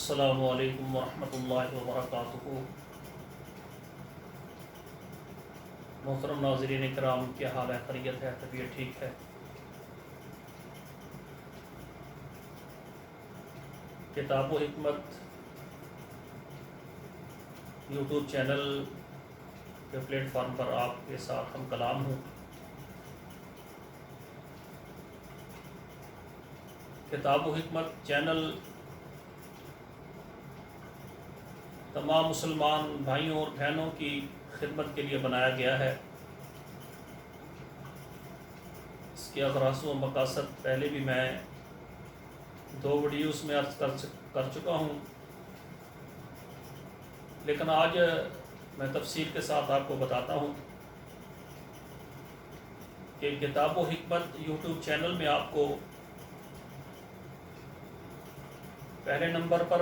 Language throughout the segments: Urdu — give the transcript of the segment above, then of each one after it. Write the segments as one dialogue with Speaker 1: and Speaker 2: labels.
Speaker 1: السلام علیکم ورحمۃ اللہ وبرکاتہ۔ محترم ناظرین کرام، کیا حال ہے؟ خیریت ہے؟ طبیعت ٹھیک ہے؟ کتاب و حکمت یوٹیوب چینل کے پلیٹ فارم پر آپ کے ساتھ ہم کلام ہوں۔ کتاب و حکمت چینل تمام مسلمان بھائیوں اور بہنوں کی خدمت کے لیے بنایا گیا ہے۔ اس کے اغراض و مقاصد پہلے بھی میں 2 ویڈیوز میں عرض کر چکا ہوں، لیکن آج میں تفصیل کے ساتھ آپ کو بتاتا ہوں کہ کتاب و حکمت یوٹیوب چینل میں آپ کو پہلے نمبر پر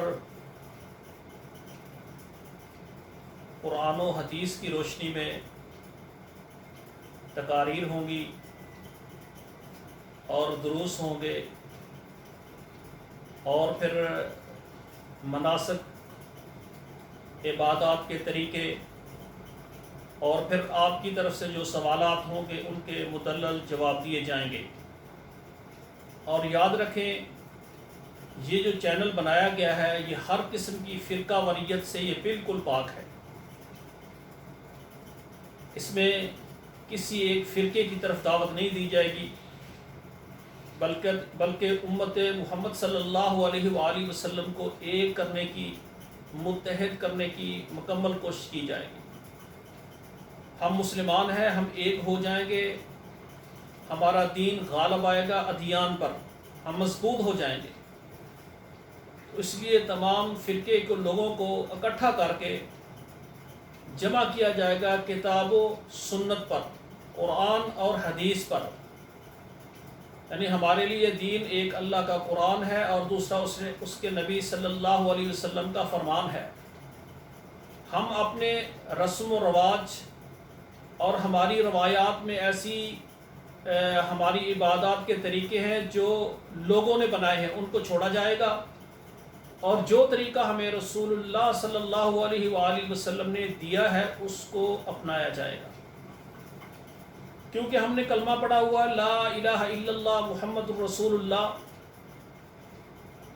Speaker 1: قرآن و حدیث کی روشنی میں تقاریر ہوں گی اور دروس ہوں گے، اور پھر مناسک عبادات کے طریقے، اور پھر آپ کی طرف سے جو سوالات ہوں گے ان کے مدلل جواب دیے جائیں گے۔ اور یاد رکھیں، یہ جو چینل بنایا گیا ہے یہ ہر قسم کی فرقہ واریت سے یہ بالکل پاک ہے۔ اس میں کسی ایک فرقے کی طرف دعوت نہیں دی جائے گی، بلکہ امت محمد صلی اللہ علیہ وآلہ وسلم کو ایک کرنے کی، متحد کرنے کی مکمل کوشش کی جائے گی۔ ہم مسلمان ہیں، ہم ایک ہو جائیں گے، ہمارا دین غالب آئے گا ادیان پر، ہم مضبوط ہو جائیں گے۔ اس لیے تمام فرقے کے لوگوں کو اکٹھا کر کے جمع کیا جائے گا کتاب و سنت پر، قرآن اور حدیث پر۔ یعنی ہمارے لیے دین ایک اللہ کا قرآن ہے اور دوسرا اس کے نبی صلی اللہ علیہ وسلم کا فرمان ہے۔ ہم اپنے رسم و رواج اور ہماری روایات میں ایسی ہماری عبادات کے طریقے ہیں جو لوگوں نے بنائے ہیں، ان کو چھوڑا جائے گا، اور جو طریقہ ہمیں رسول اللہ صلی اللہ علیہ وآلہ وسلم نے دیا ہے اس کو اپنایا جائے گا۔ کیونکہ ہم نے کلمہ پڑھا ہوا لا الہ الا اللہ محمد الرسول اللہ،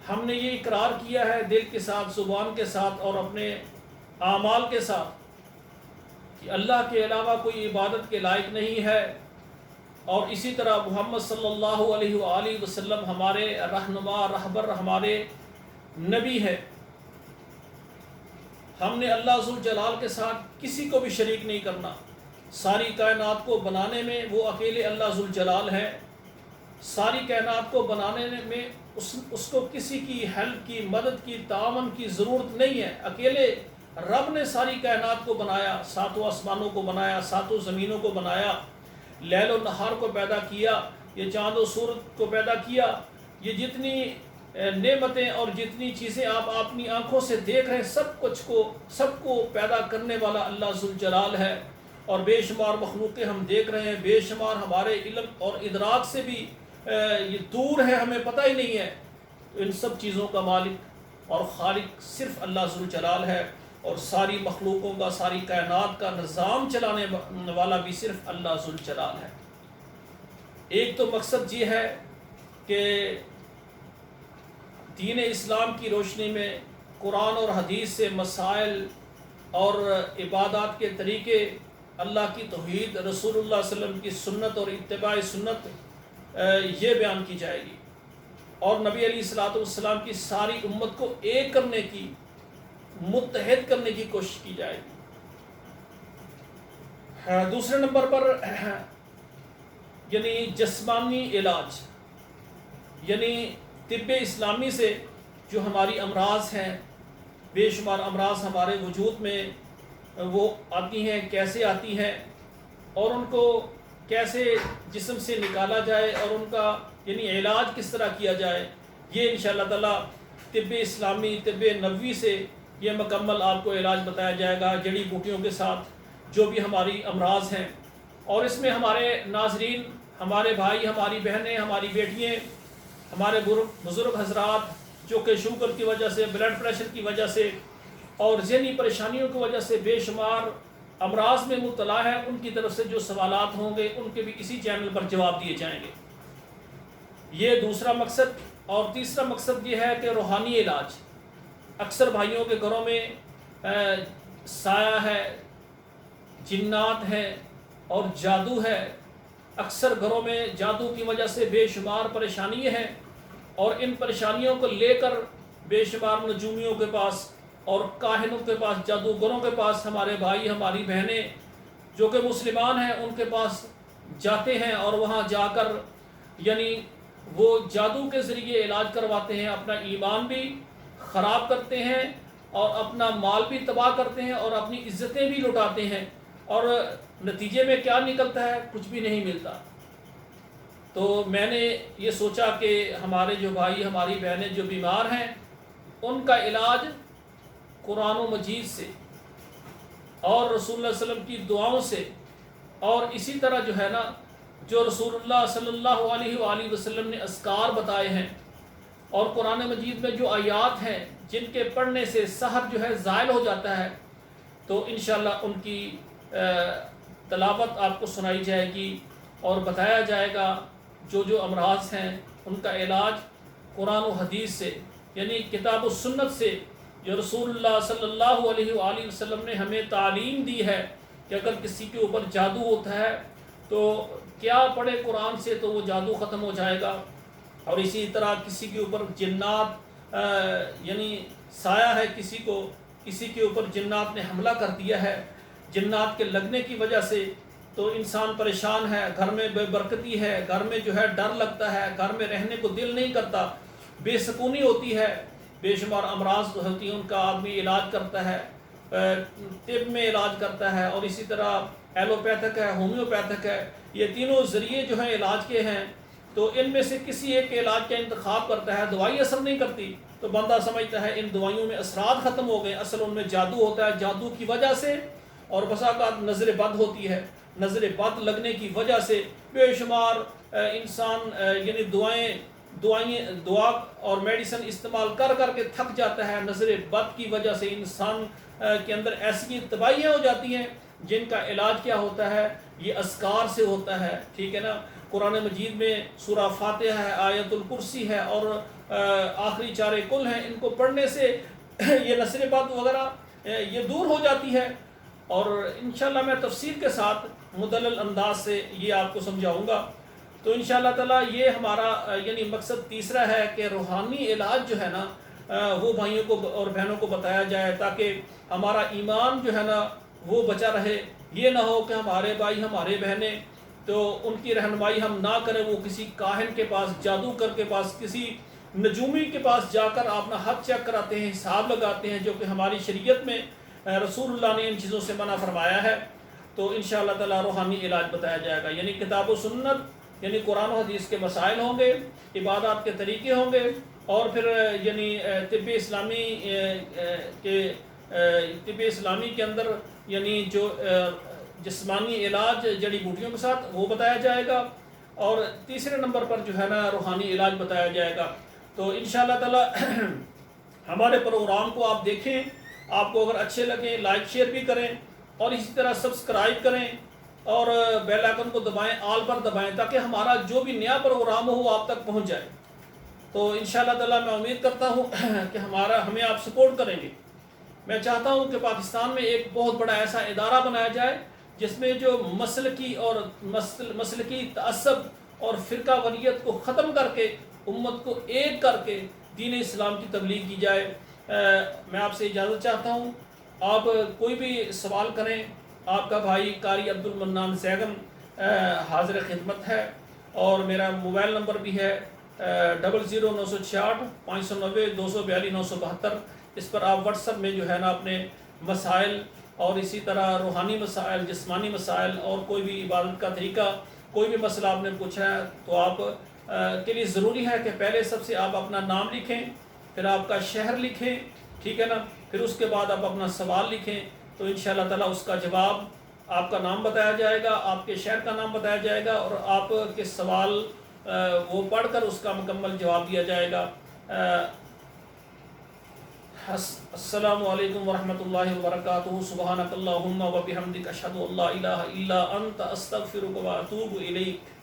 Speaker 1: ہم نے یہ اقرار کیا ہے دل کے ساتھ، زبان کے ساتھ اور اپنے اعمال کے ساتھ کہ اللہ کے علاوہ کوئی عبادت کے لائق نہیں ہے، اور اسی طرح محمد صلی اللہ علیہ وآلہ وسلم ہمارے رہنما، رہبر، ہمارے نبی ہے۔ ہم نے اللہ ذوالجلال کے ساتھ کسی کو بھی شریک نہیں کرنا۔ ساری کائنات کو بنانے میں وہ اکیلے اللہ ذوالجلال ہے۔ ساری کائنات کو بنانے میں اس کو کسی کی ہیلپ کی، مدد کی، تعاون کی ضرورت نہیں ہے۔ اکیلے رب نے ساری کائنات کو بنایا، 7 آسمانوں کو بنایا، 7 زمینوں کو بنایا، لیل و نہار کو پیدا کیا، یہ چاند و سورج کو پیدا کیا۔ یہ جتنی نعمتیں اور جتنی چیزیں آپ اپنی آنکھوں سے دیکھ رہے ہیں، سب کو پیدا کرنے والا اللہ ذوالجلال ہے۔ اور بے شمار مخلوقیں ہم دیکھ رہے ہیں، بے شمار ہمارے علم اور ادراک سے بھی یہ دور ہے، ہمیں پتہ ہی نہیں ہے۔ تو ان سب چیزوں کا مالک اور خالق صرف اللہ ذوالجلال ہے، اور ساری مخلوقوں کا، ساری کائنات کا نظام چلانے والا بھی صرف اللہ ذوالجلال ہے۔ ایک تو مقصد یہ ہے کہ دین اسلام کی روشنی میں قرآن اور حدیث سے مسائل اور عبادات کے طریقے، اللہ کی توحید، رسول اللہ صلی اللہ علیہ وسلم کی سنت اور اتباع سنت یہ بیان کی جائے گی، اور نبی علیہ الصلوۃ والسلام کی ساری امت کو ایک کرنے کی، متحد کرنے کی کوشش کی جائے گی۔ دوسرے نمبر پر یعنی جسمانی علاج، یعنی طب اسلامی سے جو ہماری امراض ہیں، بے شمار امراض ہمارے وجود میں وہ آتی ہیں، کیسے آتی ہیں، اور ان کو کیسے جسم سے نکالا جائے، اور ان کا یعنی علاج کس طرح کیا جائے، یہ انشاءاللہ تعالیٰ طب اسلامی، طب نبوی سے یہ مکمل آپ کو علاج بتایا جائے گا، جڑی بوٹیوں کے ساتھ جو بھی ہماری امراض ہیں۔ اور اس میں ہمارے ناظرین، ہمارے بھائی، ہماری بہنیں، ہماری بیٹیاں، ہمارے بزرگ حضرات جو کہ شوگر کی وجہ سے، بلڈ پریشر کی وجہ سے اور ذہنی پریشانیوں کی وجہ سے بے شمار امراض میں مبتلا ہے، ان کی طرف سے جو سوالات ہوں گے ان کے بھی اسی چینل پر جواب دیے جائیں گے۔ یہ دوسرا مقصد۔ اور تیسرا مقصد یہ ہے کہ روحانی علاج۔ اکثر بھائیوں کے گھروں میں سایہ ہے، جنات ہے اور جادو ہے۔ اکثر گھروں میں جادو کی وجہ سے بے شمار پریشانی ہے، اور ان پریشانیوں کو لے کر بے شمار نجومیوں کے پاس اور کاہنوں کے پاس، جادوگروں کے پاس ہمارے بھائی ہماری بہنیں جو کہ مسلمان ہیں ان کے پاس جاتے ہیں، اور وہاں جا کر یعنی وہ جادو کے ذریعے علاج کرواتے ہیں، اپنا ایمان بھی خراب کرتے ہیں اور اپنا مال بھی تباہ کرتے ہیں اور اپنی عزتیں بھی لٹاتے ہیں، اور نتیجے میں کیا نکلتا ہے؟ کچھ بھی نہیں ملتا۔ تو میں نے یہ سوچا کہ ہمارے جو بھائی ہماری بہنیں جو بیمار ہیں ان کا علاج قرآن و مجید سے اور رسول اللہ صلی اللہ علیہ وسلم کی دعاؤں سے، اور اسی طرح جو ہے نا جو رسول اللہ صلی اللہ علیہ وآلہ وسلم نے اذکار بتائے ہیں، اور قرآن مجید میں جو آیات ہیں جن کے پڑھنے سے سحر جو ہے زائل ہو جاتا ہے، تو انشاءاللہ ان کی تلاوت آپ کو سنائی جائے گی اور بتایا جائے گا جو جو امراض ہیں ان کا علاج قرآن و حدیث سے، یعنی کتاب و سنت سے، جو رسول اللہ صلی اللہ علیہ وآلہ وسلم نے ہمیں تعلیم دی ہے کہ اگر کسی کے اوپر جادو ہوتا ہے تو کیا پڑھے قرآن سے تو وہ جادو ختم ہو جائے گا۔ اور اسی طرح کسی کے اوپر جنات یعنی سایہ ہے، کسی کے اوپر جنات نے حملہ کر دیا ہے، جنات کے لگنے کی وجہ سے تو انسان پریشان ہے، گھر میں بے برکتی ہے، گھر میں جو ہے ڈر لگتا ہے، گھر میں رہنے کو دل نہیں کرتا، بے سکونی ہوتی ہے، بے شمار امراض ہوتی ہیں، ان کا آدمی علاج کرتا ہے، طب میں علاج کرتا ہے، اور اسی طرح ایلوپیتھک ہے، ہومیوپیتھک ہے، یہ تینوں ذریعے جو ہیں علاج کے ہیں۔ تو ان میں سے کسی ایک کے علاج کا انتخاب کرتا ہے، دوائی اثر نہیں کرتی تو بندہ سمجھتا ہے ان دوائیوں میں اثرات ختم ہو گئے، اصل ان میں جادو ہوتا ہے، جادو کی وجہ سے، اور بسا اوقات نظر بد ہوتی ہے، نظر بد لگنے کی وجہ سے بے شمار انسان یعنی دعا اور میڈیسن استعمال کر کر کے تھک جاتا ہے، نظر بد کی وجہ سے انسان کے اندر ایسی تباہیاں ہو جاتی ہیں جن کا علاج کیا ہوتا ہے؟ یہ اذکار سے ہوتا ہے، ٹھیک ہے نا۔ قرآن مجید میں سورہ فاتحہ ہے، آیت الکرسی ہے اور آخری چارے کل ہیں، ان کو پڑھنے سے یہ نظر بد وغیرہ یہ دور ہو جاتی ہے، اور انشاءاللہ میں تفصیل کے ساتھ مدلل انداز سے یہ آپ کو سمجھاؤں گا۔ تو انشاءاللہ تعالیٰ یہ ہمارا یعنی مقصد تیسرا ہے کہ روحانی علاج جو ہے نا وہ بھائیوں کو اور بہنوں کو بتایا جائے، تاکہ ہمارا ایمان جو ہے نا وہ بچا رہے۔ یہ نہ ہو کہ ہمارے بھائی ہمارے بہنیں تو ان کی رہنمائی ہم نہ کریں، وہ کسی کاہن کے پاس، جادوگر کے پاس، کسی نجومی کے پاس جا کر اپنا حق چیک کراتے ہیں، حساب لگاتے ہیں، جو کہ ہماری شریعت میں رسول اللہ نے ان چیزوں سے منع فرمایا ہے۔ تو انشاءاللہ تعالی روحانی علاج بتایا جائے گا، یعنی کتاب و سنت، یعنی قرآن و حدیث کے مسائل ہوں گے، عبادات کے طریقے ہوں گے، اور پھر یعنی طب اسلامی کے اندر یعنی جو جسمانی علاج جڑی بوٹیوں کے ساتھ وہ بتایا جائے گا، اور تیسرے نمبر پر جو ہے نا روحانی علاج بتایا جائے گا۔ تو انشاءاللہ تعالی ہمارے پروگرام کو آپ دیکھیں، آپ کو اگر اچھے لگیں لائک شیئر بھی کریں، اور اسی طرح سبسکرائب کریں اور بیل آئیکن کو دبائیں، آل پر دبائیں، تاکہ ہمارا جو بھی نیا پروگرام ہو وہ آپ تک پہنچ جائے۔ تو انشاءاللہ تعالی میں امید کرتا ہوں کہ ہمیں آپ سپورٹ کریں گے۔ میں چاہتا ہوں کہ پاکستان میں ایک بہت بڑا ایسا ادارہ بنایا جائے جس میں جو مسلکی تعصب اور فرقہ واریت کو ختم کر کے امت کو ایک کر کے دین اسلام کی تبلیغ کی جائے۔ میں آپ سے اجازت چاہتا ہوں، آپ کوئی بھی سوال کریں، آپ کا بھائی قاری عبد المنان زیگم حاضر خدمت ہے، اور میرا موبائل نمبر بھی ہے 00966 590 242 972۔ اس پر آپ واٹس ایپ میں جو ہے نا اپنے مسائل اور اسی طرح روحانی مسائل، جسمانی مسائل، اور کوئی بھی عبادت کا طریقہ، کوئی بھی مسئلہ آپ نے پوچھا ہے تو آپ کے لیے ضروری ہے کہ پہلے سب سے آپ اپنا نام لکھیں، پھر آپ کا شہر لکھیں، ٹھیک ہے نا، پھر اس کے بعد آپ اپنا سوال لکھیں، تو انشاءاللہ تعالیٰ اس کا جواب، آپ کا نام بتایا جائے گا، آپ کے شہر کا نام بتایا جائے گا، اور آپ کے سوال وہ پڑھ کر اس کا مکمل جواب دیا جائے گا۔ السلام علیکم ورحمۃ اللہ وبرکاتہ. سبحانک اللہم و بحمدک اشہد ان لا الہ الا انت استغفرک و اتوب الیک.